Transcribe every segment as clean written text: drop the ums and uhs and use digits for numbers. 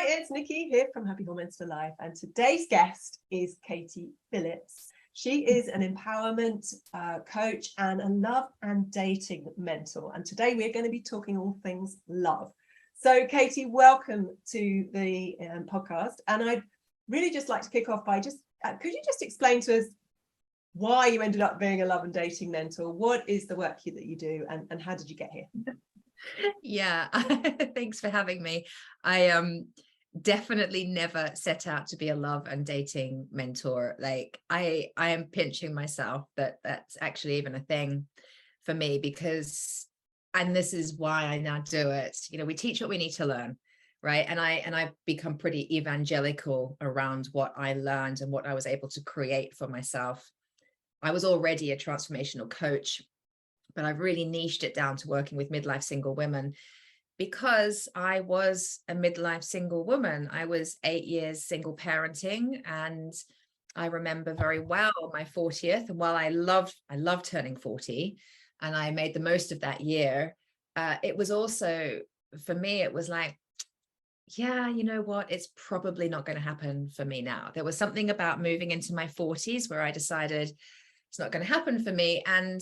Hi, it's Nikki here from Happy Hormones for Life, and today's guest is Katie Phillips. She is an empowerment coach and a love and dating mentor, and today we're going to be talking all things love. So Katie, welcome to the podcast, and I'd really just like to kick off by could you just explain to us why you ended up being a love and dating mentor? What is the work that you do, and how did you get here? Yeah, thanks for having me. I definitely never set out to be a love and dating mentor. Like I am pinching myself that that's actually even a thing for me, because, and this is why I now do it. You know, we teach what we need to learn, right? And I've become pretty evangelical around what I learned and what I was able to create for myself. I was already a transformational coach, but I've really niched it down to working with midlife single women, because I was a midlife single woman. I was 8 years single parenting, and I remember very well my 40th. And while I loved turning 40, and I made the most of that year, it was also, for me, it was like, yeah, you know what? It's probably not going to happen for me now. There was something about moving into my 40s where I decided it's not going to happen for me. And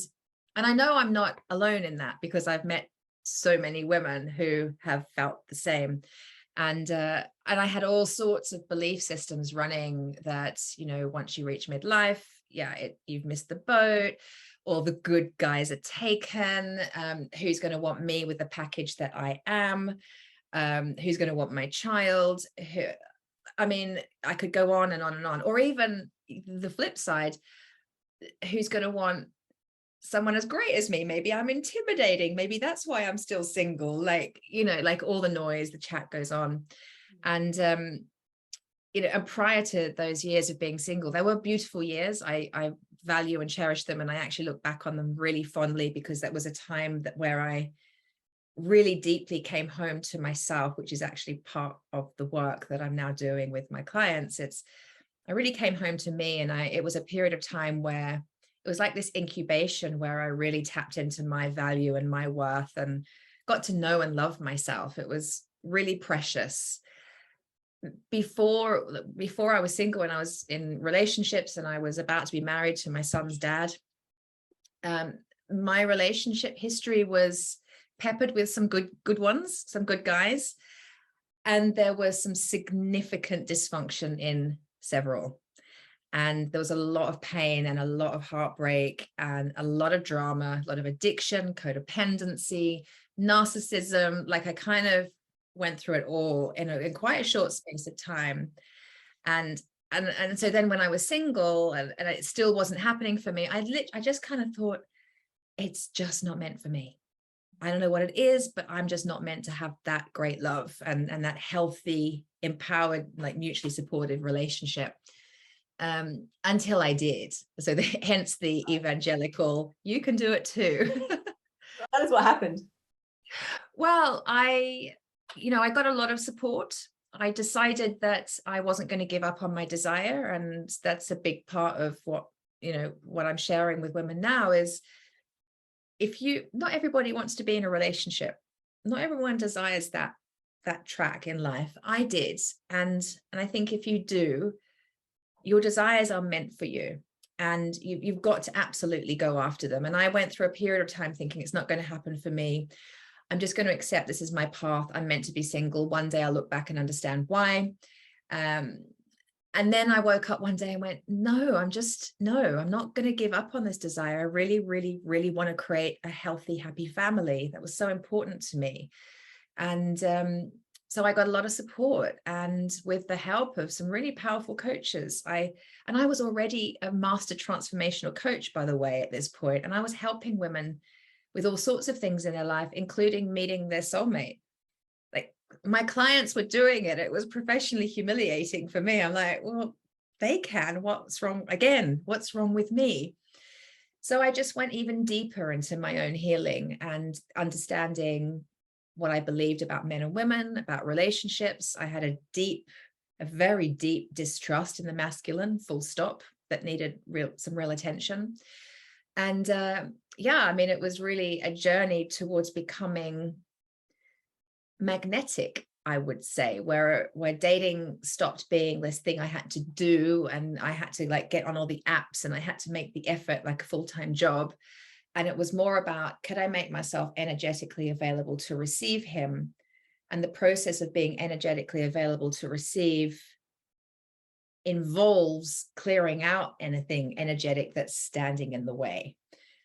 I know I'm not alone in that, because I've met so many women who have felt the same. And I had all sorts of belief systems running that, you know, once you reach midlife, you've missed the boat, all the good guys are taken. Who's going to want me with the package that I am? Who's going to want my child? I could go on and on and on. Or even the flip side, who's going to want someone as great as me? Maybe I'm intimidating. Maybe that's why I'm still single. Like, you know, like all the noise, the chat goes on. And, you know, and prior to those years of being single, they were beautiful years. I value and cherish them. And I actually look back on them really fondly, because that was a time where I really deeply came home to myself, which is actually part of the work that I'm now doing with my clients. I really came home to me, and it was a period of time where it was like this incubation where I really tapped into my value and my worth and got to know and love myself. It was really precious. Before I was single and I was in relationships and I was about to be married to my son's dad, my relationship history was peppered with some good ones, some good guys. And there was some significant dysfunction in several. And there was a lot of pain and a lot of heartbreak and a lot of drama, a lot of addiction, codependency, narcissism. Like I kind of went through it all in quite a short space of time. And so then when I was single and it still wasn't happening for me, I just kind of thought, it's just not meant for me. I don't know what it is, but I'm just not meant to have that great love and that healthy, empowered, like mutually supportive relationship. Until I did. So hence the evangelical, you can do it too. That is what happened. Well, I got a lot of support. I decided that I wasn't going to give up on my desire. And that's a big part of what I'm sharing with women now is, not everybody wants to be in a relationship. Not everyone desires that track in life. I did. And I think if you do, your desires are meant for you, and you've got to absolutely go after them. And I went through a period of time thinking it's not going to happen for me. I'm just going to accept this is my path. I'm meant to be single. One day I'll look back and understand why. And then I woke up one day and went, no, I'm not going to give up on this desire. I really, really, really want to create a healthy, happy family. That was so important to me. And so I got a lot of support, and with the help of some really powerful coaches, I was already a master transformational coach, by the way, at this point. And I was helping women with all sorts of things in their life, including meeting their soulmate. Like my clients were doing it. It was professionally humiliating for me. I'm like, well, they can. What's wrong? Again, what's wrong with me? So I just went even deeper into my own healing and understanding what I believed about men and women, about relationships. I had a very deep distrust in the masculine, full stop, that needed some real attention. And it was really a journey towards becoming magnetic, I would say, where dating stopped being this thing I had to do, and I had to like get on all the apps, and I had to make the effort like a full-time job. And it was more about, could I make myself energetically available to receive him? And the process of being energetically available to receive involves clearing out anything energetic that's standing in the way.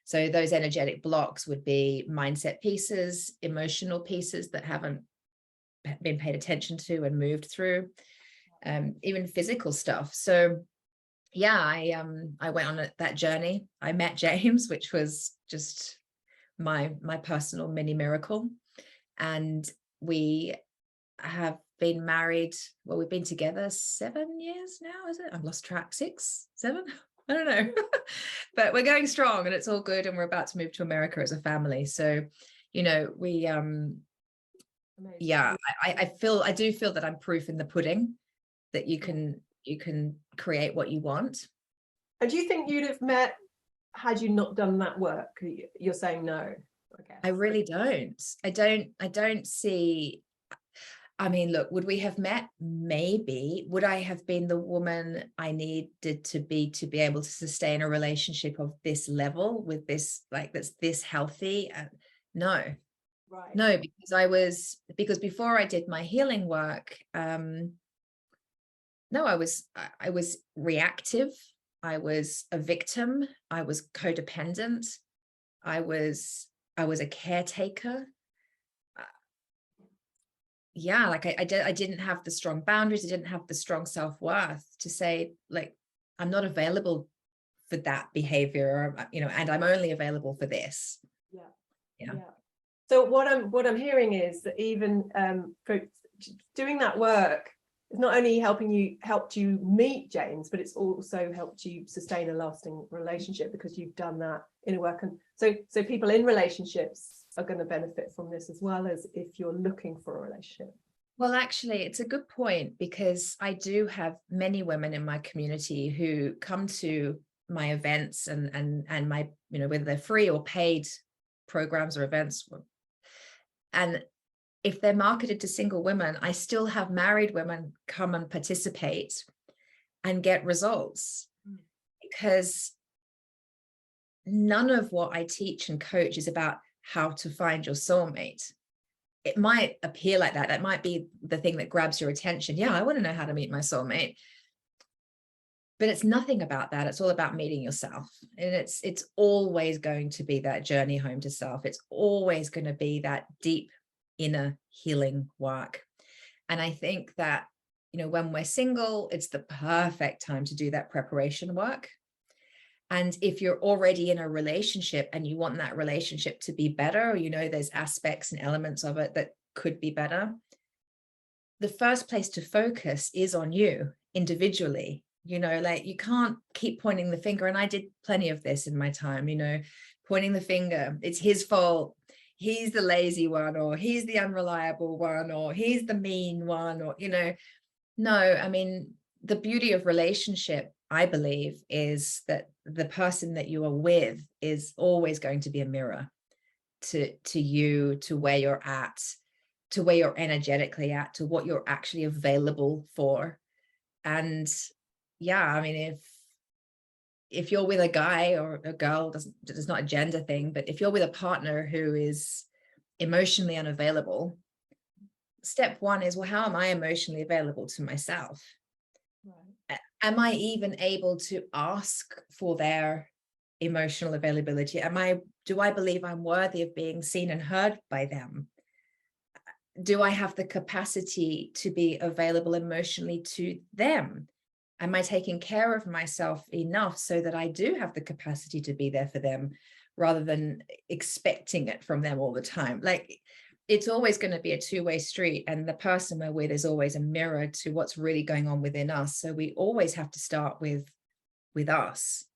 So those energetic blocks would be mindset pieces, emotional pieces that haven't been paid attention to and moved through, even physical stuff. So yeah, I went on that journey. I met James, which was just my personal mini miracle. And we have been married, well, we've been together 7 years now, is it? I've lost track. 6, 7, I don't know. But we're going strong, and it's all good, and we're about to move to America as a family. So, you know, we yeah, I do feel that I'm proof in the pudding that you can create what you want. And do you think you'd have met had you not done that work? You're saying no, I guess. I really don't. I don't see. I mean, look, would we have met? Maybe. Would I have been the woman I needed to be able to sustain a relationship of this level with this, like, that's this healthy? No. Right. No, because before I did my healing work, no, I was reactive. I was a victim. I was codependent. I was a caretaker. Yeah, like I didn't have the strong boundaries. I didn't have the strong self-worth to say, like, I'm not available for that behavior, or, you know, and I'm only available for this. Yeah. So what I'm hearing is that even for doing that work, it's not only helped you meet James, but it's also helped you sustain a lasting relationship, because you've done that inner work. And so people in relationships are going to benefit from this, as well as if you're looking for a relationship. Well, actually, it's a good point, because I do have many women in my community who come to my events and my, you know, whether they're free or paid programs or events. And if they're marketed to single women, I still have married women come and participate and get results, because none of what I teach and coach is about how to find your soulmate. It might appear like that. That might be the thing that grabs your attention. Yeah, I want to know how to meet my soulmate. But it's nothing about that. It's all about meeting yourself. And it's always going to be that journey home to self. It's always going to be that deep inner healing work. And I think that, you know, when we're single, it's the perfect time to do that preparation work. And if you're already in a relationship and you want that relationship to be better, or, you know, there's aspects and elements of it that could be better, the first place to focus is on you individually. You know, like, you can't keep pointing the finger. And I did plenty of this in my time, you know, pointing the finger. It's his fault. He's the lazy one, or he's the unreliable one, or he's the mean one, or, you know, no, I mean, the beauty of relationship, I believe, is that the person that you are with is always going to be a mirror to you, to where you're at, to where you're energetically at, to what you're actually available for. And yeah, I mean, if you're with a guy or a girl, it's not a gender thing, but if you're with a partner who is emotionally unavailable, step one is, well, how am I emotionally available to myself? Right. Am I even able to ask for their emotional availability? Do I believe I'm worthy of being seen and heard by them? Do I have the capacity to be available emotionally to them? Am I taking care of myself enough so that I do have the capacity to be there for them, rather than expecting it from them all the time? Like, it's always going to be a two-way street, and the person we're with is always a mirror to what's really going on within us. So we always have to start with us.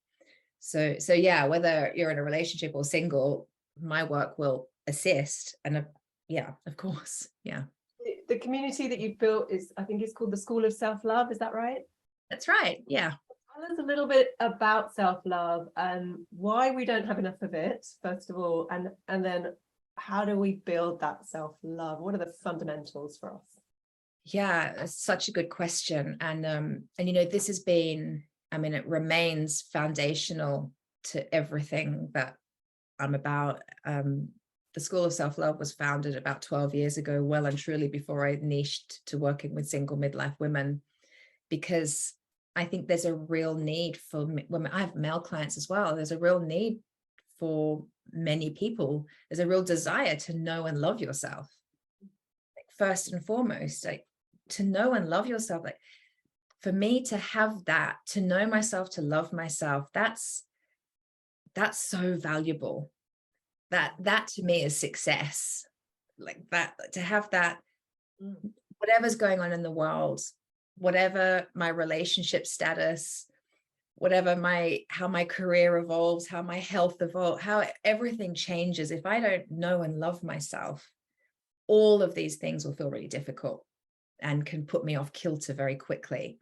So yeah, whether you're in a relationship or single, my work will assist. And yeah, of course. Yeah. The community that you've built is, I think it's called the School of Self-Love. Is that right? That's right. Yeah. Tell us a little bit about self-love and why we don't have enough of it, first of all, and then how do we build that self-love? What are the fundamentals for us? Yeah, it's such a good question. And you know, this has been, I mean, it remains foundational to everything that I'm about. The School of Self-Love was founded about 12 years ago, well and truly before I niched to working with single midlife women, because I think there's a real need for women. I have male clients as well. There's a real need for many people. There's a real desire to know and love yourself. Like, first and foremost, like, to know and love yourself. Like, for me to have that, to know myself, to love myself, that's so valuable. That to me is success. Like, that, to have that, whatever's going on in the world, whatever my relationship status, whatever how my career evolves, how my health evolves, how everything changes, if I don't know and love myself, all of these things will feel really difficult and can put me off kilter very quickly.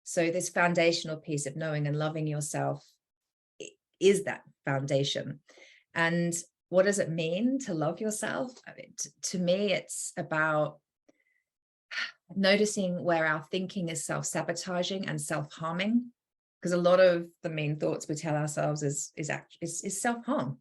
So this foundational piece of knowing and loving yourself is that foundation. And what does it mean to love yourself? I mean, to me, it's about noticing where our thinking is self-sabotaging and self-harming, because a lot of the main thoughts we tell ourselves is self-harm.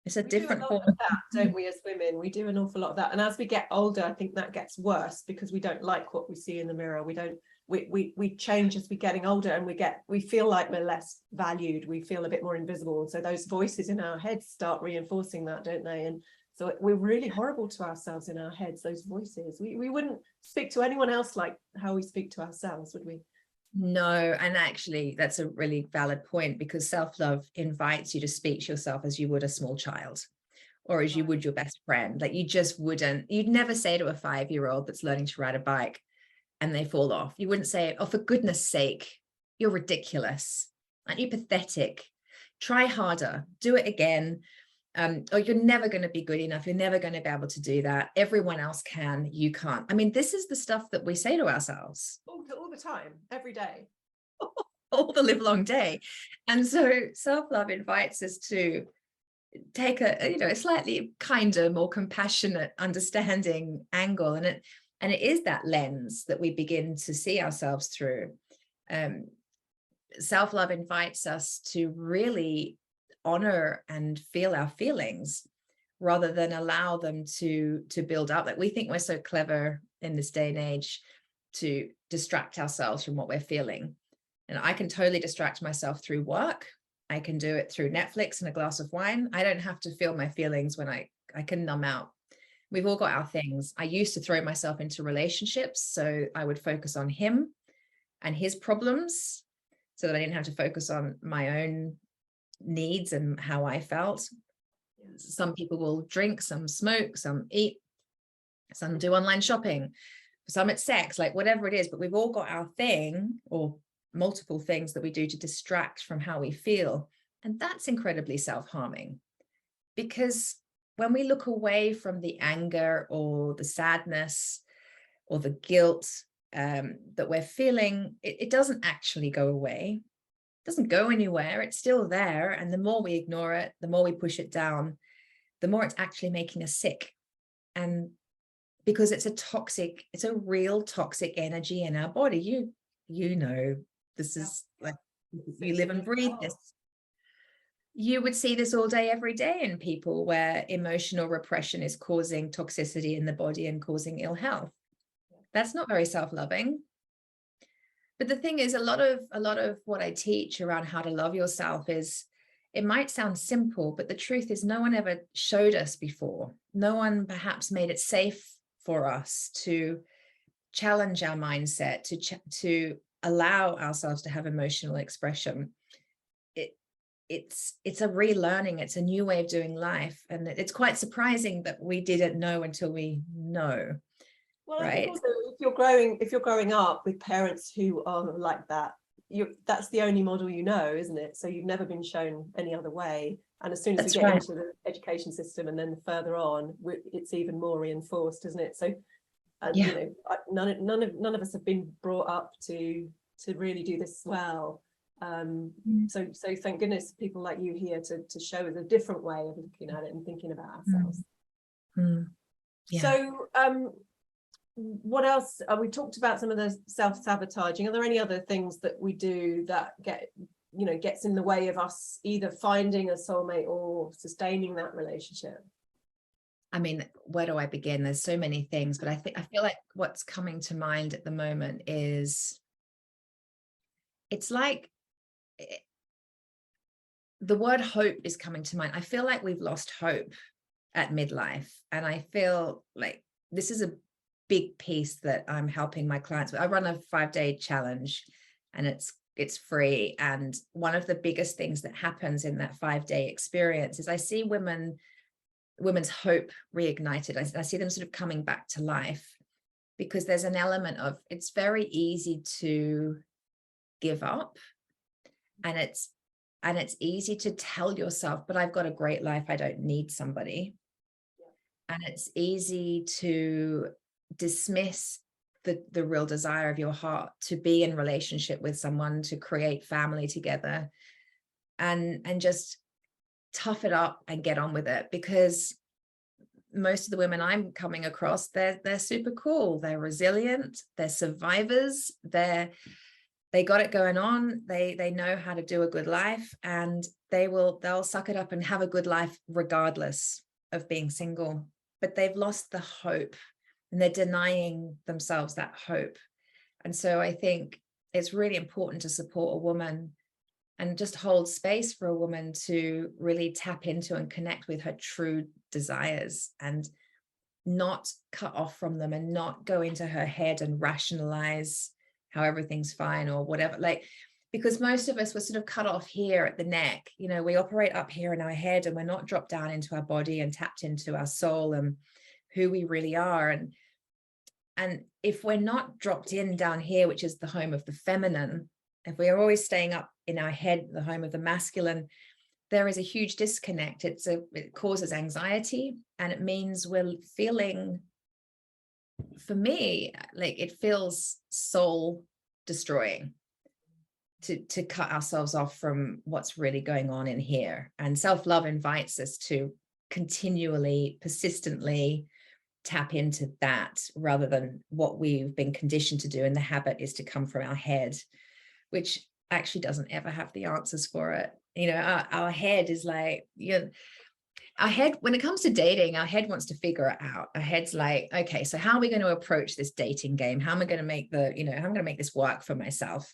It's a different form of that, don't we, as women? We do an awful lot of that, and as we get older, I think that gets worse, because we don't like what we see in the mirror. We change as we're getting older, and we feel like we're less valued. We feel a bit more invisible, and so those voices in our heads start reinforcing that, don't they? And so we're really horrible to ourselves in our heads, those voices. We wouldn't speak to anyone else like how we speak to ourselves, would we? No, and actually that's a really valid point, because self-love invites you to speak to yourself as you would a small child, or as you would your best friend. Like, you'd never say to a 5-year-old that's learning to ride a bike and they fall off, you wouldn't say, oh, for goodness sake, you're ridiculous, aren't you pathetic, try harder, do it again. Or you're never going to be good enough, you're never going to be able to do that, everyone else can, you can't. I mean, this is the stuff that we say to ourselves all the time, every day, all the live long day. And so self-love invites us to take a slightly kinder, more compassionate, understanding angle, and it is that lens that we begin to see ourselves through. Self-love invites us to really honor and feel our feelings, rather than allow them to build up. Like, we think we're so clever in this day and age to distract ourselves from what we're feeling. And I can totally distract myself through work. I can do it through Netflix and a glass of wine. I don't have to feel my feelings when I can numb out. We've all got our things. I used to throw myself into relationships, so I would focus on him and his problems, so that I didn't have to focus on my own needs and how I felt. Some people will drink, some smoke, some eat, some do online shopping, some it's sex, like whatever it is, but we've all got our thing, or multiple things that we do to distract from how we feel. And that's incredibly self-harming, because when we look away from the anger or the sadness or the guilt that we're feeling, it doesn't actually go away. It doesn't go anywhere. It's still there. And the more we ignore it, the more we push it down, the more it's actually making us sick. And because it's a real toxic energy in our body. You know, this is like, you live and breathe this. You would see this all day, every day in people where emotional repression is causing toxicity in the body and causing ill health. That's not very self-loving. But the thing is, a lot of what I teach around how to love yourself is, it might sound simple, but the truth is no one ever showed us before. No one perhaps made it safe for us to challenge our mindset, to allow ourselves to have emotional expression. It's a relearning, it's a new way of doing life. And it's quite surprising that we didn't know until we know. Well, right? I think also, if you're growing up with parents who are like that, that's the only model you know, isn't it? So you've never been shown any other way. And as soon as we get into the education system, and then further on, it's even more reinforced, isn't it? So you know, none of us have been brought up to really do this well. So thank goodness people like you here to show us a different way of looking at it and thinking about ourselves. Yeah. So what else? We talked about some of the self-sabotaging. Are there any other things that we do that gets in the way of us either finding a soulmate or sustaining that relationship? I mean, where do I begin? There's so many things, but I feel like what's coming to mind at the moment is, it's like the word hope is coming to mind. I feel like we've lost hope at midlife. And I feel like this is a big piece that I'm helping my clients with. I run a 5-day challenge, and it's free. And one of the biggest things that happens in that 5-day experience is I see women's hope reignited. I see them sort of coming back to life, because there's an element of, it's very easy to give up, and it's easy to tell yourself, but I've got a great life, I don't need somebody. Yeah. And it's easy to dismiss the real desire of your heart to be in relationship with someone, to create family together, and just tough it up and get on with it. Because most of the women I'm coming across, they're super cool, they're resilient, they're survivors, they got it going on, they know how to do a good life, and they'll suck it up and have a good life regardless of being single. But they've lost the hope, and they're denying themselves that hope. And so I think it's really important to support a woman and just hold space for a woman to really tap into and connect with her true desires, and not cut off from them, and not go into her head and rationalize how everything's fine or whatever. Like, because most of us were sort of cut off here at the neck. We operate up here in our head, and we're not dropped down into our body and tapped into our soul and who we really are. And if we're not dropped in down here, which is the home of the feminine, if we are always staying up in our head, the home of the masculine, there is a huge disconnect. It causes anxiety, and it means we're feeling, for me, like it feels soul destroying to cut ourselves off from what's really going on in here. And self-love invites us to continually, persistently tap into that, rather than what we've been conditioned to do. And the habit is to come from our head, which actually doesn't ever have the answers for it. Our head is like, our head, when it comes to dating, our head wants to figure it out. Our head's like, okay, so how are we going to approach this dating game? How am I going to make how am I going to make this work for myself?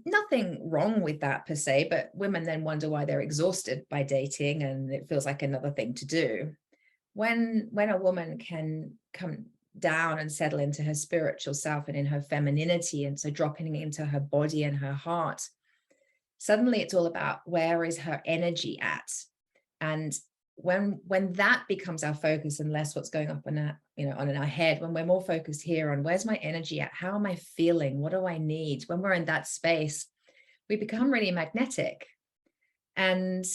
Nothing wrong with that per se, but women then wonder why they're exhausted by dating, and it feels like another thing to do. When a woman can come down and settle into her spiritual self and in her femininity, and so dropping into her body and her heart, suddenly it's all about, where is her energy at? And when that becomes our focus, and less what's going up on our head, when we're more focused here on, where's my energy at? How am I feeling? What do I need? When we're in that space, we become really magnetic, and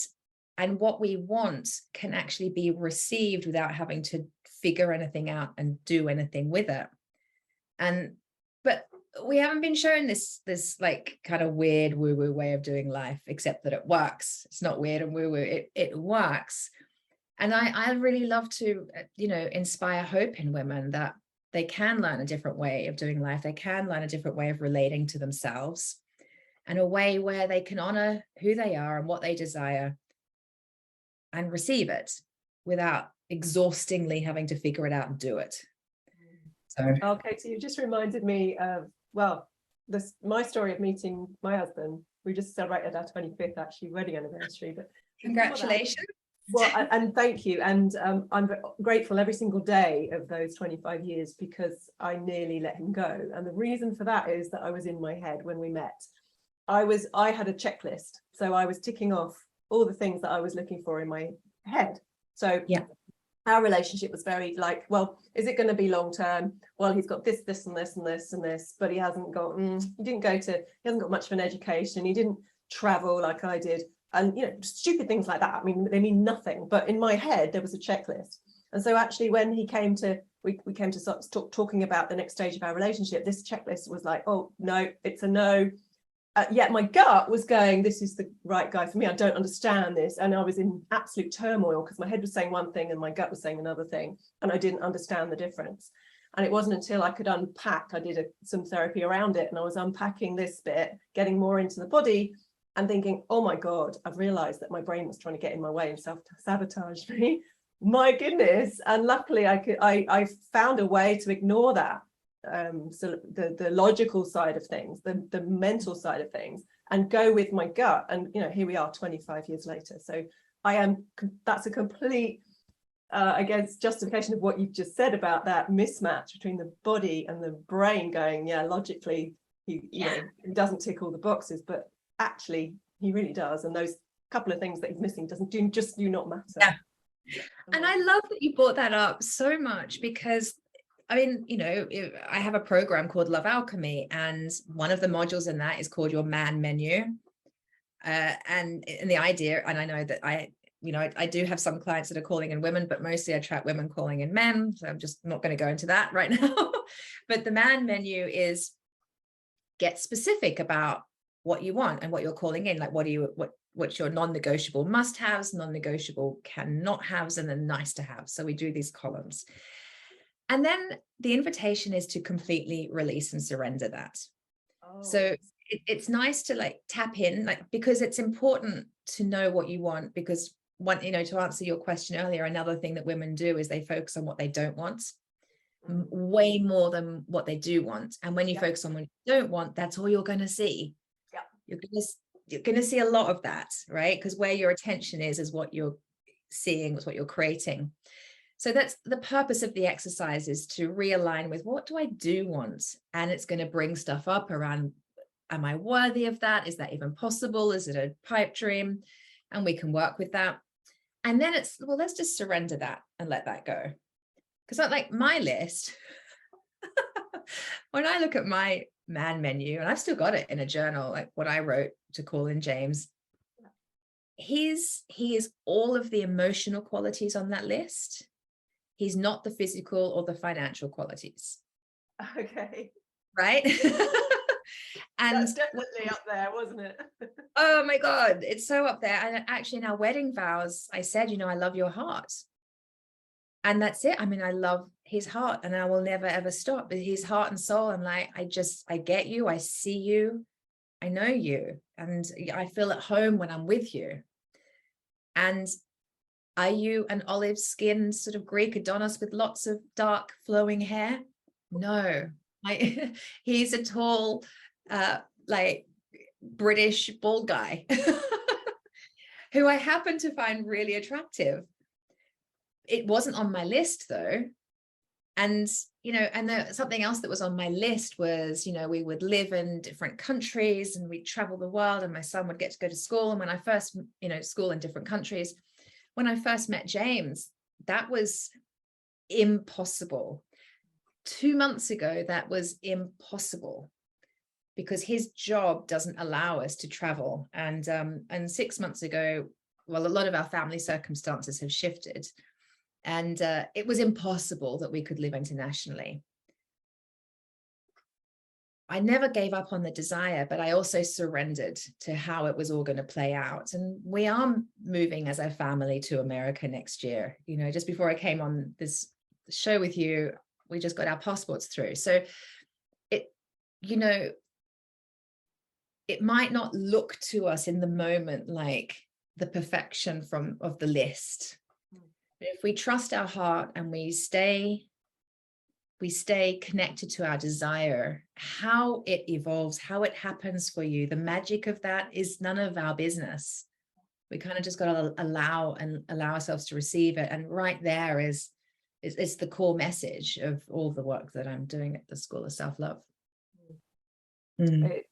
what we want can actually be received without having to figure anything out and do anything with it. But we haven't been shown this like kind of weird woo-woo way of doing life, except that it works. It's not weird and woo-woo, it works. And I really love to inspire hope in women, that they can learn a different way of doing life. They can learn a different way of relating to themselves, and a way where they can honor who they are and what they desire, and receive it without exhaustingly having to figure it out and do it. So, Katie, you just reminded me of, my story of meeting my husband. We just celebrated our 25th actually wedding anniversary. But congratulations. And thank you. And I'm grateful every single day of those 25 years, because I nearly let him go. And the reason for that is that I was in my head when we met. I had a checklist. So I was ticking off all the things that I was looking for in my head. So yeah, our relationship was very like, well, is it going to be long term? Well, he's got this and this and this and this, but he hasn't got much of an education. He didn't travel like I did. And stupid things like that. I mean, they mean nothing, but in my head there was a checklist. And so actually, when we came to start talking about the next stage of our relationship, this checklist was like, oh no, it's a no. yet my gut was going, this is the right guy for me. I don't understand this. And I was in absolute turmoil because my head was saying one thing and my gut was saying another thing. And I didn't understand the difference. And it wasn't until I could unpack, I did some therapy around it, and I was unpacking this bit, getting more into the body and thinking, oh my God, I've realized that my brain was trying to get in my way and self-sabotage me. My goodness. And luckily I found a way to ignore that. So the logical side of things, the mental side of things, and go with my gut. And here we are 25 years later. So that's a complete I guess justification of what you've just said about that mismatch between the body and the brain going, yeah, logically he doesn't tick all the boxes, but actually he really does. And those couple of things that he's missing do not matter. Yeah. And I love that you brought that up so much, because I mean, I have a program called Love Alchemy, and one of the modules in that is called your man menu. And the idea, and I know that I do have some clients that are calling in women, but mostly I attract women calling in men. So I'm just not going to go into that right now. But the man menu is get specific about what you want and what you're calling in. Like, what's your non-negotiable must-haves, non-negotiable cannot-haves, and then nice to have. So we do these columns. And then the invitation is to completely release and surrender that. Oh. So it's nice to like tap in, like, because it's important to know what you want, because to answer your question earlier, another thing that women do is they focus on what they don't want way more than what they do want. And when you focus on what you don't want, that's all you're going to see. Yeah. You're going to see a lot of that, right? Because where your attention is what you're seeing, is what you're creating. So that's the purpose of the exercise, is to realign with what do I do want? And it's going to bring stuff up around, am I worthy of that? Is that even possible? Is it a pipe dream? And we can work with that. And then it's, well, let's just surrender that and let that go. Because like my list, when I look at my man menu, and I've still got it in a journal, like what I wrote to call in James, he is all of the emotional qualities on that list. He's not the physical or the financial qualities. Okay. Right? And that's definitely up there, wasn't it? Oh my God, it's so up there. And actually in our wedding vows, I said, I love your heart. And that's it. I mean, I love his heart, and I will never, ever stop. But his heart and soul, I'm like, I get you. I see you. I know you. And I feel at home when I'm with you. And are you an olive skinned sort of Greek Adonis with lots of dark flowing hair? No. He's a tall, like British bald guy who I happen to find really attractive. It wasn't on my list though. And, something else that was on my list was, we would live in different countries and we'd travel the world, and my son would get to go to school. And when I first, school in different countries, when I first met James, that was impossible. 2 months ago, that was impossible because his job doesn't allow us to travel. And 6 months ago, well, a lot of our family circumstances have shifted, and it was impossible that we could live internationally. I never gave up on the desire, but I also surrendered to how it was all going to play out. And we are moving as a family to America next year. Just before I came on this show with you, we just got our passports through. So it might not look to us in the moment like the perfection of the list. But if we trust our heart and we stay connected to our desire, how it evolves, how it happens for you, the magic of that is none of our business. We kind of just got to allow ourselves to receive it. And right there is the core message of all the work that I'm doing at the School of Self-Love. It's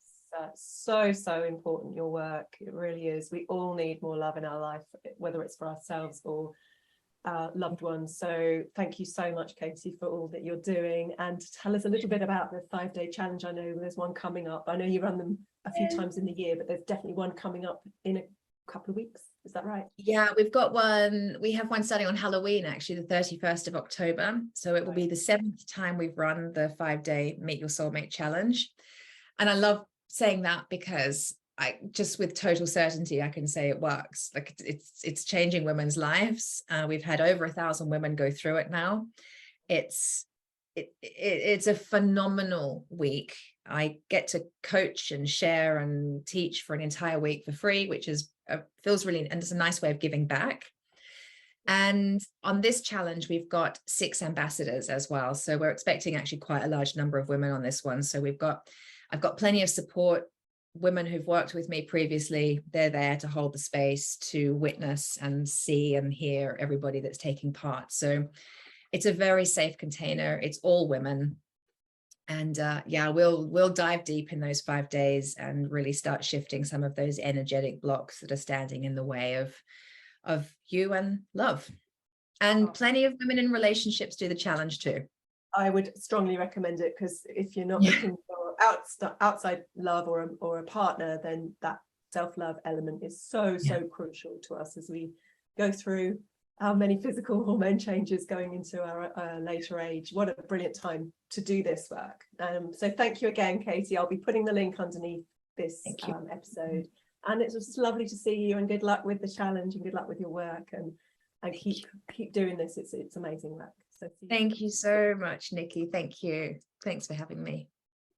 so important, your work. It really is. We all need more love in our life, whether it's for ourselves or loved ones. So thank you so much, Katie, for all that you're doing, and tell us a little bit about the 5-day challenge. I know there's one coming up. I know you run them a few times in the year, but there's definitely one coming up in a couple of weeks. Is that right? Yeah, we've got one. We have one starting on Halloween, actually, the 31st of October. So it will be the 7th time we've run the 5-day Meet Your Soulmate challenge. And I love saying that because I just with total certainty I can say it works. Like it's changing women's lives. We've had over 1,000 women go through it now. It's a phenomenal week. I get to coach and share and teach for an entire week for free, which is feels really, and it's a nice way of giving back. And on this challenge, we've got 6 ambassadors as well. So we're expecting actually quite a large number of women on this one. So I've got plenty of support, women who've worked with me previously. They're there to hold the space, to witness and see and hear everybody that's taking part. So it's a very safe container. It's all women. And yeah, we'll dive deep in those 5 days and really start shifting some of those energetic blocks that are standing in the way of you and love. And plenty of women in relationships do the challenge too. I would strongly recommend it, because if you're not looking for outside love or a partner, then that self-love element is so crucial to us as we go through our many physical hormone changes going into our later age. What a brilliant time to do this work. So thank you again, Katie. I'll be putting the link underneath this episode. And it was just lovely to see you, and good luck with the challenge, and good luck with your work, and keep doing this. It's amazing work. So thank you so much, Nikki. Thank you. Thanks for having me.